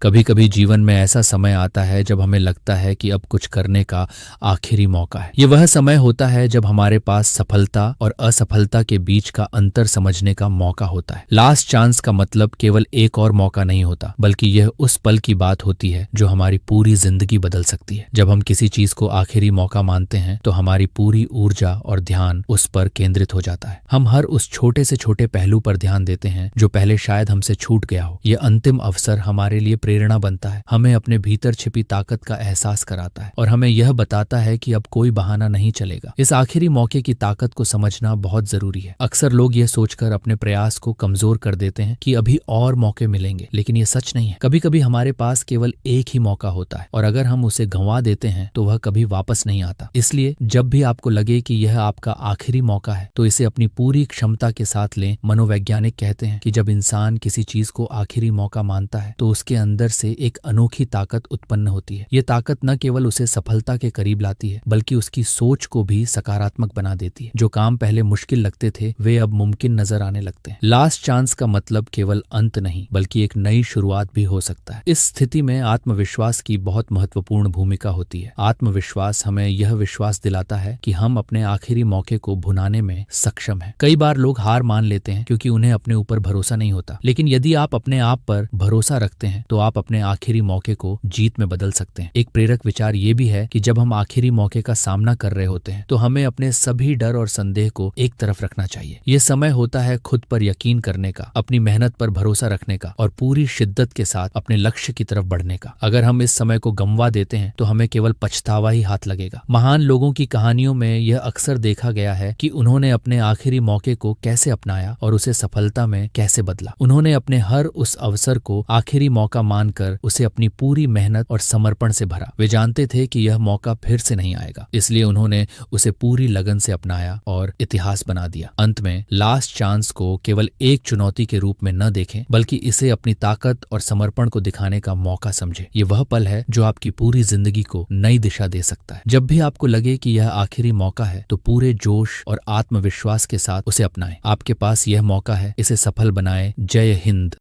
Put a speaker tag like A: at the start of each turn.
A: कभी कभी जीवन में ऐसा समय आता है जब हमें लगता है कि अब कुछ करने का आखिरी मौका है। ये वह समय होता है जब हमारे पास सफलता और असफलता के बीच का अंतर समझने का मौका होता है। लास्ट चांस का मतलब केवल एक और मौका नहीं होता, बल्कि यह उस पल की बात होती है जो हमारी पूरी जिंदगी बदल सकती है। जब हम किसी चीज को आखिरी मौका मानते हैं तो हमारी पूरी ऊर्जा और ध्यान उस पर केंद्रित हो जाता है। हम हर उस छोटे से छोटे पहलू पर ध्यान देते हैं जो पहले शायद हमसे छूट गया हो। यह अंतिम अवसर हमारे लिए प्रेरणा बनता है, हमें अपने भीतर छिपी ताकत का एहसास कराता है और हमें यह बताता है कि अब कोई बहाना नहीं चलेगा। इस आखिरी मौके की ताकत को समझना बहुत जरूरी है। अक्सर लोग यह सोचकर अपने प्रयास को कमजोर कर देते हैं कि अभी और मौके मिलेंगे, लेकिन यह सच नहीं है। कभी कभी हमारे पास केवल एक ही मौका होता है और अगर हम उसे गंवा देते हैं तो वह कभी वापस नहीं आता। इसलिए जब भी आपको लगे कि यह आपका आखिरी मौका है तो इसे अपनी पूरी क्षमता के साथ लें। मनोवैज्ञानिक कहते हैं कि जब इंसान किसी चीज को आखिरी मौका मानता है तो उसके अंदर से एक अनोखी ताकत उत्पन्न होती है। ये ताकत न केवल उसे सफलता के करीब लाती है, बल्कि उसकी सोच को भी सकारात्मक बना देती है। जो काम पहले मुश्किल लगते थे वे अब मुमकिन नजर आने लगते हैं। लास्ट चांस का मतलब केवल अंत नहीं, बल्कि एक नई शुरुआत भी हो सकता है। इस स्थिति में आत्मविश्वास की बहुत महत्वपूर्ण भूमिका होती है। आत्मविश्वास हमें यह विश्वास दिलाता है कि हम अपने आखिरी मौके को भुनाने में सक्षम हैं। कई बार लोग हार मान लेते हैं क्योंकि उन्हें अपने ऊपर भरोसा नहीं होता, लेकिन यदि आप अपने आप पर भरोसा रखते हैं तो आप अपने आखिरी मौके को जीत में बदल सकते हैं। एक प्रेरक विचार ये भी है कि जब हम आखिरी मौके का सामना कर रहे होते हैं तो हमें अपने सभी डर और संदेह को एक तरफ रखना चाहिए। ये समय होता है खुद पर यकीन करने का, अपनी मेहनत पर भरोसा रखने का और पूरी शिद्दत के साथ अपने लक्ष्य की तरफ बढ़ने का। अगर हम इस समय को गंवा देते हैं तो हमें केवल पछतावा ही हाथ लगेगा। महान लोगों की कहानियों में यह अक्सर देखा गया है कि उन्होंने अपने आखिरी मौके को कैसे अपनाया और उसे सफलता में कैसे बदला। उन्होंने अपने हर उस अवसर को आखिरी मौका मानकर उसे अपनी पूरी मेहनत और समर्पण से भरा। वे जानते थे कि यह मौका फिर से नहीं आएगा, इसलिए उन्होंने उसे पूरी लगन से अपनाया और इतिहास बना दिया। अंत में लास्ट चांस को केवल एक चुनौती के रूप में न देखें, बल्कि इसे अपनी ताकत और समर्पण को दिखाने का मौका समझें। ये वह पल है जो आपकी पूरी जिंदगी को नई दिशा दे सकता है। जब भी आपको लगे कि यह आखिरी मौका है तो पूरे जोश और आत्मविश्वास के साथ उसे अपनाएं। आपके पास यह मौका है, इसे सफल बनाएं। जय हिंद।